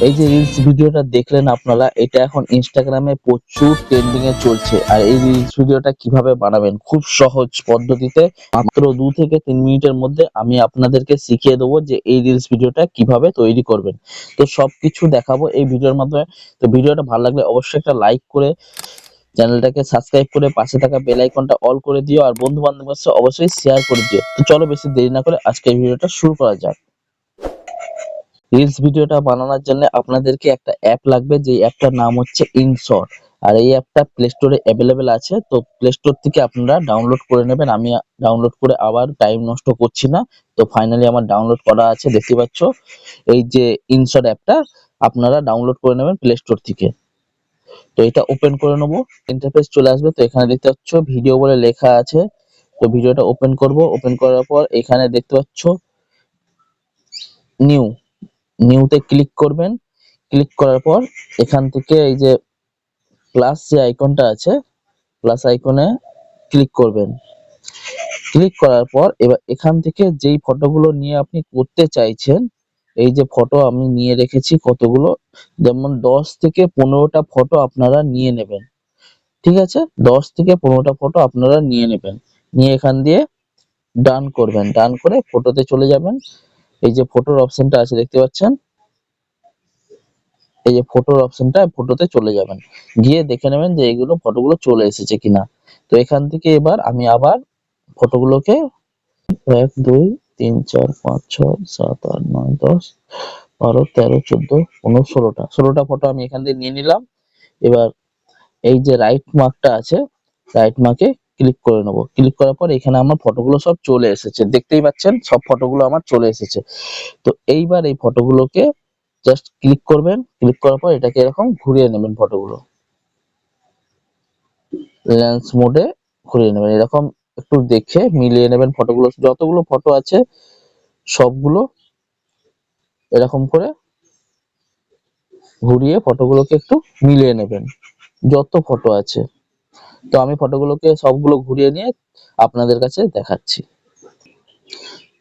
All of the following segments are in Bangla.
এই যে রিলস ভিডিওটা দেখলেন আপনারা, এটা এখন ইনস্টাগ্রামে প্রচুর ট্রেন্ডিং এ চলছে। আর এই রিলস ভিডিওটা কিভাবে বানাবেন খুব সহজ পদ্ধতিতে, মাত্র 2 থেকে 3 মিনিটের মধ্যে আমি আপনাদেরকে শিখিয়ে দেবো যে এই রিলস ভিডিওটা কিভাবে তৈরি করবেন। তো সবকিছু দেখাবো এই ভিডিওর মাধ্যমে। তো ভিডিওটা ভালো লাগলে অবশ্যই একটা লাইক করে চ্যানেলটাকে সাবস্ক্রাইব করে পাশে থাকা বেল আইকনটা অল করে দিও, আর বন্ধু বান্ধবের সাথে অবশ্যই শেয়ার করে দিও। তো চলো বেশি দেরি না করে আজকে এই ভিডিওটা শুরু করা যাক। রিলস ভিডিওটা বানানোর জন্য আপনাদেরকে একটা অ্যাপ লাগবে, যে অ্যাপটার নাম হচ্ছে ইনশট। আর এই অ্যাপটা প্লে স্টোরে অ্যাভেলেবেল আছে, তো প্লে স্টোর থেকে আপনারা ডাউনলোড করে নেবেন। আমি ডাউনলোড করে আবার টাইম নষ্ট করছি না, তো ফাইনালি আমার ডাউনলোড করা আছে, দেখতে পাচ্ছ। এই যে ইনশট অ্যাপটা আপনারা ডাউনলোড করে নেবেন প্লে স্টোর থেকে। তো এটা ওপেন করে নেবো, ইন্টারফেস চলে আসবে। তো এখানে দেখতে পাচ্ছ ভিডিও বলে লেখা আছে, তো ভিডিওটা ওপেন করব। ওপেন করার পর এখানে দেখতে পাচ্ছ নিউ, নিউতে ক্লিক করবেন। ক্লিক করার পর এখান থেকে এই যে প্লাস যে আইকনটা আছে, প্লাস আইকনে ক্লিক করবেন। ক্লিক করার পর এবার এখান থেকে যেই ফটোগুলো নিয়ে আপনি করতে চাইছেন, এই যে ফটো আমি নিয়ে রেখেছি কতগুলো, যেমন 10 থেকে 15টা ফটো আপনারা নিয়ে নেবেন। ঠিক আছে, 10 থেকে 15টা ফটো আপনারা নিয়ে নেবেন। নিয়ে এখান দিয়ে ডান করবেন, ডান করে ফটোতে চলে যাবেন। এই যে ফটোর অপশনটা আছে দেখতে পাচ্ছেন, এই যে ফটোর অপশনটা, ফটোতে চলে যাবেন। গিয়ে দেখে নেবেন যে এইগুলো ফটোগুলো চলে এসেছে কিনা। তো এখান থেকে এবার আমি আবার ফটোগুলোকে 1 2 3 4 5 6 7 8 9 10 12 13 14 15 16টা ফটো আমি এখান থেকে নিয়ে নিলাম। এবার এই যে রাইট মার্কটা আছে, রাইট মার্কে ক্লিক করে নেবো। ক্লিক করার পর এখানে আমার ফটোগুলো সব চলে এসেছে, দেখতেই পাচ্ছেন সব ফটোগুলো আমার চলে এসেছে। তো এইবার এই ফটোগুলোকে জাস্ট ক্লিক করবেন। ক্লিক করার পর এটাকে এরকম ঘুরিয়ে নেবেন, ফটোগুলো লেন্স মোডে ঘুরিয়ে নেবেন। এরকম একটু দেখে মিলিয়ে নেবেন ফটোগুলো, যতগুলো ফটো আছে সবগুলো এরকম করে ঘুরিয়ে ফটোগুলোকে একটু মিলিয়ে নেবেন, যত ফটো আছে। তো আমি ফটোগুলোকে সবগুলো ঘুরিয়ে নিয়ে আপনাদের কাছে দেখাচ্ছি।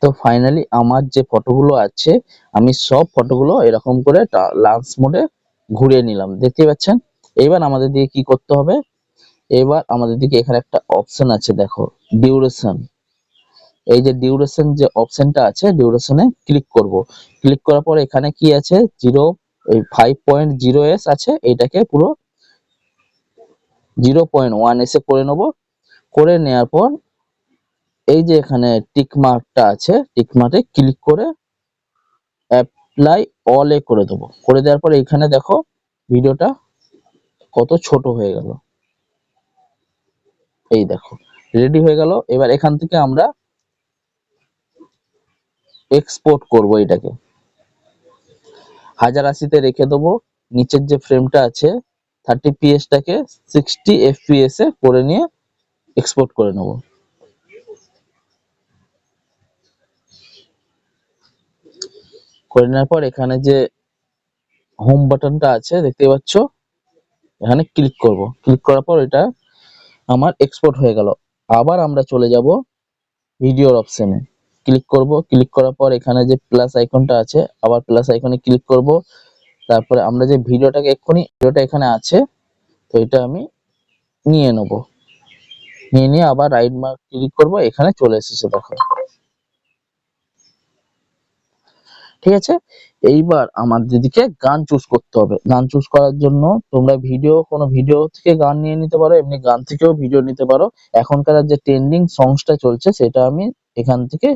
তো ফাইনালি আমার যে ফটোগুলো আছে, আমি সব ফটোগুলো এরকম করে লেন্স মোডে ঘুরিয়ে নিলাম, দেখতে পাচ্ছেন। এবার আমাদের দিকে কি করতে হবে, এবার আমাদের দিকে এখানে একটা অপশন আছে দেখো, ডিউরেশন। এই যে ডিউরেশন যে অপশনটা আছে, ডিউরেশনে ক্লিক করব। ক্লিক করার পর এখানে কি আছে, 5.0s আছে, এটাকে পুরো 0.1s এ করে নেব। করে নেওয়ার পর এই যে এখানে টিক মার্কটা আছে, টিক মার্কে ক্লিক করে অ্যাপ্লাই অল এ করে দেবো। করে দেওয়ার পর এখানে দেখো ভিডিওটা কত ছোট হয়ে গেল, এই দেখো রেডি হয়ে গেল। এবার এখান থেকে আমরা এক্সপোর্ট করব, এটাকে 1080 তে রেখে দেবো। নিচের যে ফ্রেমটা আছে 30ps টাকে 60 fps এ করে নিয়ে এক্সপোর্ট করে নেব। করে নেওয়ার পর এখানে যে হোম বাটনটা আছে দেখতে পাচ্ছ, এখানে ক্লিক করব। ক্লিক করার পর এটা আমার এক্সপোর্ট হয়ে গেল। আবার আমরা চলে যাব ভিডিওর অপশনে, ক্লিক করব। ক্লিক করার পর এখানে যে প্লাস আইকনটা আছে, আবার প্লাস আইকনে ক্লিক করব। তারপরে আমরা যে ভিডিওটাকে ভিডিওটা এখানে আছে, তো এটা আমি নিয়ে নেব। নিয়ে নিয়ে আবার রাইট মার্ক ক্লিক করব, এখানে চলে এসেছে দেখো। ঠিক আছে, এইবার আমাদের দিকে গান চুজ করতে হবে। গান চুজ করার জন্য তোমরা কোনো ভিডিও থেকে গান নিয়ে নিতে পারো, এমনি গান থেকেও ভিডিও নিতে পারো। এখনকার যে ট্রেন্ডিং সংসটা চলছে সেটা আমি এখান থেকে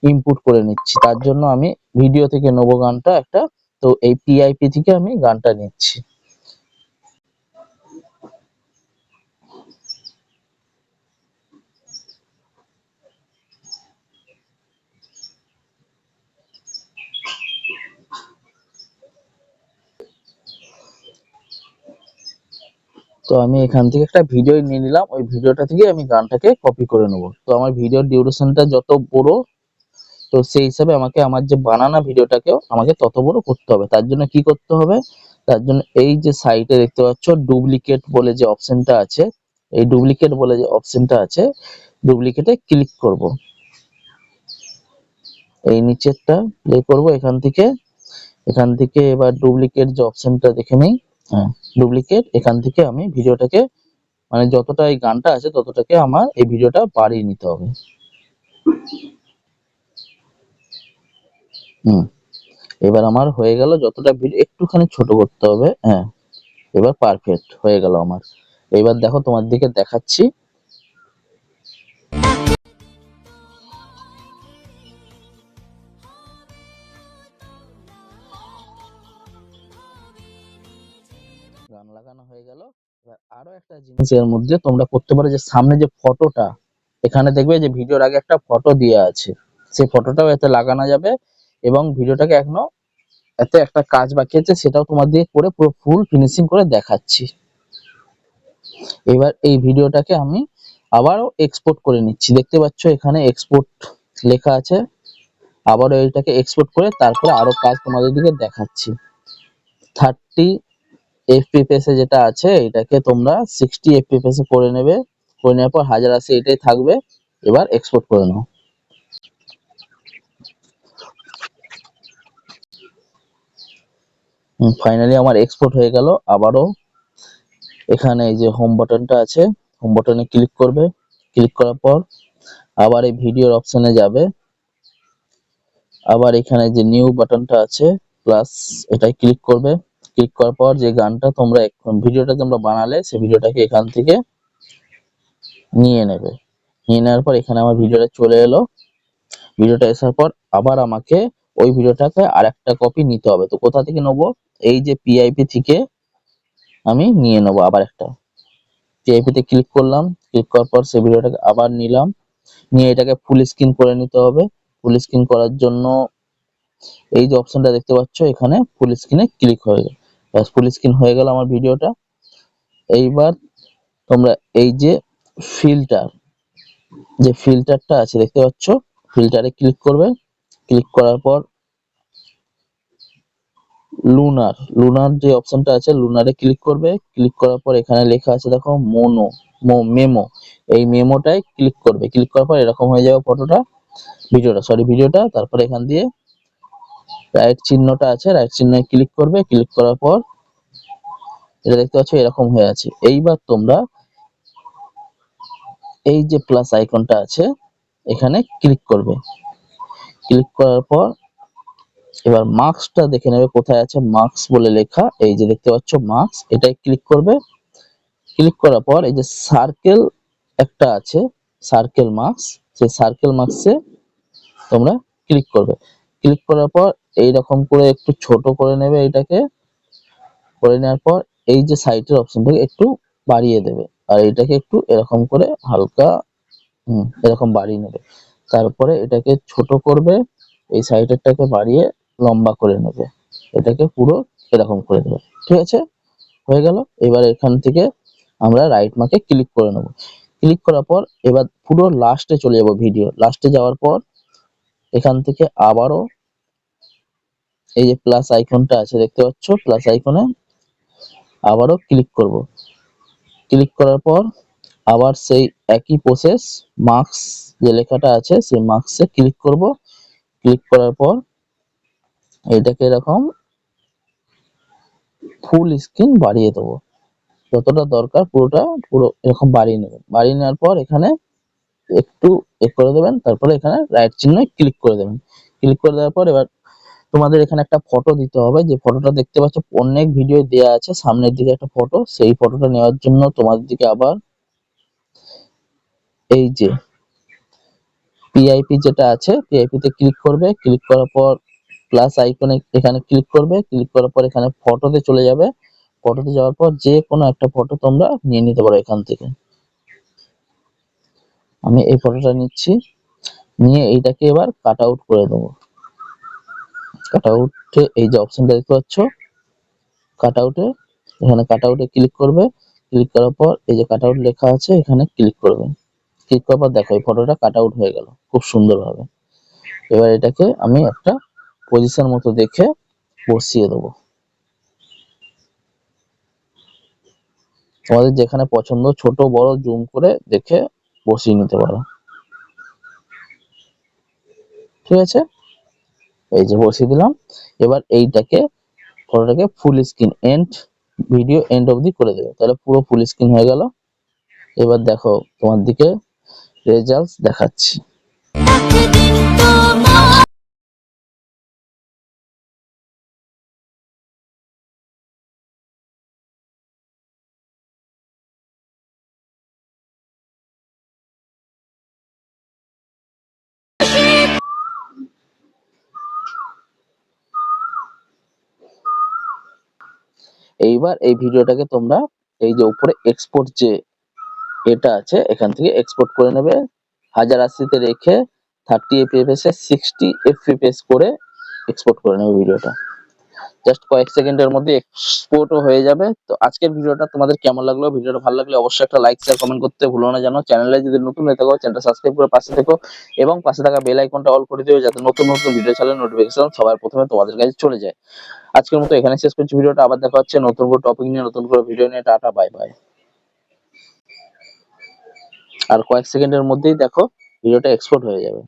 ইনপুট করে নিচ্ছি। তার জন্য আমি ভিডিও থেকে নেবো গানটা একটা, তো এই পিআইপি থেকে আমি গানটা নিচ্ছি। তো আমি এখান থেকে একটা ভিডিও নিয়ে নিলাম, ওই ভিডিওটা থেকে আমি গানটাকে কপি করে নেবো। তো আমার ভিডিওর ডিউরেশনটা যত বড়, তো সেই হিসাবে আমাকে আমার যে বানানা ভিডিওটাকেও আমাকে তত বড় করতে হবে। তার জন্য কি করতে হবে, তার জন্য এই যে সাইডে দেখতে পাচ্ছ ডুপ্লিকেট বলে যে অপশনটা আছে, এই ডুপ্লিকেট বলে যে অপশনটা আছে, ডুপ্লিকেটে ক্লিক করব। এই নিচেরটা প্লে করব এখান থেকে। এখান থেকে এবার ডুপ্লিকেট যে অপশনটা দেখে নেই। হ্যাঁ, ডুপ্লিকেট। এখান থেকে আমি ভিডিওটাকে মানে যতটা এই গানটা আছে ততটাকে আমার এই ভিডিওটা বাড়িয়ে নিতে হবে। হুম, এবার আমার হয়ে গেল। যতটা ভিডিও একটুখানি ছোট করতে হবে। হ্যাঁ, এবার পারফেক্ট হয়ে গেল আমার। এবার দেখো তোমার দিকে দেখাচ্ছি। গান লাগানো হয়ে গেল। এবার আরো একটা জিনিস এর মধ্যে তোমরা করতে পারো, যে সামনে যে ফটোটা এখানে দেখবে যে ভিডিওর আগে একটা ফটো দেওয়া আছে, সেই ফটোটাও এতে লাগানো যাবে। এবং ভিডিওটাকে এখনো এতে একটা কাজ বাকি আছে, সেটাও তোমার দিয়ে করে পুরো ফুল ফিনিশিং করে দেখাচ্ছি। এবার এই ভিডিওটাকে আমি আবারও এক্সপোর্ট করে নিচ্ছি। দেখতে পাচ্ছ এখানে এক্সপোর্ট লেখা আছে। আবারও এইটাকে এক্সপোর্ট করে তারপরে আরো কাজ তোমাদের দিকে দেখাচ্ছি। 30 fps এ যেটা আছে এটাকে তোমরা 60 fps এ করে নেবে। করে নেওয়ার পর 1080 এটাই থাকবে। এবার এক্সপোর্ট করে নাও। ফাইনালি আমার এক্সপোর্ট হয়ে গেল। আবারও এখানে এই যে হোম বাটনটা আছে, হোম বাটনে ক্লিক করবে। ক্লিক করার পর আবার এই ভিডিওর অপশনে যাবে। আবার এখানে যে নিউ বাটনটা আছে প্লাস, এটাই ক্লিক করবে। ক্লিক করার পর যে গানটা তোমরা ভিডিওটা তোমরা বানালে সেই ভিডিওটাকে এখান থেকে নিয়ে নেবে। নিয়ে নেওয়ার পর এখানে আমার ভিডিওটা চলে এলো। ভিডিওটা আসার পর আবার আমাকে ওই ভিডিওটাকে আরেকটা কপি নিতে হবে। তো কোথা থেকে নেবো? এই যে পিআইপি থেকে আমি নিয়ে নেবো আবার একটা। পিআইপি তে ক্লিক করলাম। ক্লিক করার পর সেই ভিডিওটাকে আবার নিলাম। নিয়ে এটাকে ফুল স্ক্রিন করে নিতে হবে। ফুল স্ক্রিন করার জন্য এই যে অপশনটা দেখতে পাচ্ছ এখানে ফুল স্ক্রিনে ক্লিক হয়ে গেল। ব্যাস, ফুল স্ক্রিন হয়ে গেল আমার ভিডিওটা। এইবার তোমরা এই যে ফিল্টার, যে ফিল্টারটা আছে দেখতে পাচ্ছ, ফিল্টারে ক্লিক করবে। ক্লিক করার পর লুনার যে অপশনটা আছে লুনারে ক্লিক করবে। ক্লিক করার পর এখানে লেখা আছে দেখো মেমো। এই মেমোটায় ক্লিক করবে। ক্লিক করার পর এরকম হয়ে যাবে ফটোটা, ভিডিওটা। তারপর এখান দিয়ে রাইট চিহ্নটা আছে, রাইট চিহ্নে ক্লিক করবে। ক্লিক করার পর এটা দেখতে পাচ্ছ এরকম হয়ে আছে। এইবার তোমরা এই যে প্লাস আইকনটা আছে এখানে ক্লিক করবে। ক্লিক করার পর এবার মার্কসটা দেখে নেবে কোথায় আছে। মার্কস বলে লেখা, এই যে দেখতে পাচ্ছ মার্কস, এটাই ক্লিক করবে। ক্লিক করার পর এই যে সার্কেল একটা আছে, সার্কেল মার্কস, সেই সার্কেল মার্কসে তোমরা ক্লিক করবে। ক্লিক করার পর এইরকম করে একটু ছোট করে নেবে। এটাকে করে নেওয়ার পর এই যে সাইটের অপশনটাকে একটু বাড়িয়ে দেবে। আর এটাকে একটু এরকম করে হালকা এরকম বাড়িয়ে নেবে। তারপরে এটাকে ছোট করবে, এই সাইডেরটাকে বাড়িয়ে লম্বা করে নেবে। এটাকে পুরো এরকম করে দেবে। ঠিক আছে, হয়ে গেল। এবার এখান থেকে আমরা রাইট মার্কে ক্লিক করে নেব। ক্লিক করার পর এবার পুরো লাস্টে চলে যাব। ভিডিও লাস্টে যাওয়ার পর এখান থেকে আবারও এই যে প্লাস আইকনটা আছে দেখতে পাচ্ছ, প্লাস আইকনে আবারও ক্লিক করব। ক্লিক করার পর আবার সেই একই প্রসেস, মার্কস যে লেখাটা আছে সেই মার্কসে ক্লিক করব। ক্লিক করার পর এটাকে এরকম ফুল স্ক্রিন বাড়িয়ে দেবো। যতটা দরকার পুরো এরকম বাড়িয়ে নেবেন। বাড়িয়ে নেওয়ার পর এখানে একটু করে দেবেন। তারপরে এখানে রাইট চিহ্নে ক্লিক করে দেবেন। ক্লিক করে দেওয়ার পর এবার তোমাদের এখানে একটা ফটো দিতে হবে। যে ফটোটা দেখতে পাচ্ছ অনেক ভিডিও দেওয়া আছে, সামনের দিকে একটা ফটো। সেই ফটোটা নেওয়ার জন্য তোমাদের দিকে আবার এই যে পিআইপি যেটা আছে পিআইপি তে ক্লিক করবে। ক্লিক করার পর প্লাস আইকনে এখানে ক্লিক করবে। ক্লিক করার পর এখানে ফটোতে চলে যাবে। ফটোতে যাওয়ার পর যে কোনো একটা ফটো তোমরা নিয়ে নিতে পারো এখান থেকে। আমি এই ফটোটা নিচ্ছি, নিয়ে এইটাকে এবার কাট আউট করে দেবো। কাট আউটে এই যে অপশনটা দেখতে পাচ্ছ, কাট আউটে, এখানে কাট আউটে ক্লিক করবে। ক্লিক করার পর এই যে কাট আউট লেখা আছে এখানে ক্লিক করবে। ক্লিক করার পর দেখো এই ফটোটা কাট আউট হয়ে গেল খুব সুন্দরভাবে। এবার এটাকে আমি একটা পজিশন মতো দেখে বসিয়ে দেবো। তোমাদের যেখানে পছন্দ ছোট বড় জুম করে দেখে বসিয়ে নিতে পারো। ঠিক আছে, এই যে বসিয়ে দিলাম। এবার এইটাকে ফটোটাকে full screen and video end অবধি করে দেবে, তাহলে পুরো ফুল স্ক্রিন হয়ে গেল। এবার দেখো তোমার দিকে রেজাল্টস দেখাচ্ছি। এইবার এই ভিডিওটাকে তোমরা এই যে উপরে এক্সপোর্ট যে এটা আছে এখান থেকে এক্সপোর্ট করে নেবে, 1080 তে রেখে 30 fps এ 60 fps করে এক্সপোর্ট করে নেবে ভিডিওটা। জাস্ট কয়েক সেকেন্ডের মধ্যে এক্সপোর্টও হয়ে যাবে। তো আজকের ভিডিওটা তোমাদের কেমন লাগলো? ভিডিওটা ভালো লাগলে অবশ্যই একটা লাইক শেয়ার কমেন্ট করতে ভুলো না যেন। চ্যানেলে যদি নতুন হয়ে থাকো চ্যানেলটা সাবস্ক্রাইব করে পাশে থেকো এবং পাশে থাকা বেল আইকনটা অল করে দিও যাতে নতুন নতুন ভিডিও ছাড়লে নোটিফিকেশন সবার প্রথমে তোমাদের কাছে চলে যায়। আজকের মতো এখানে শেষ করছি ভিডিওটা, আবার দেখা হচ্ছে নতুন করে টপিক নিয়ে, নতুন করে ভিডিও নিয়ে। Tata, bye bye. আর কয়েক সেকেন্ডের মধ্যেই দেখো ভিডিওটা এক্সপোর্ট হয়ে যাবে।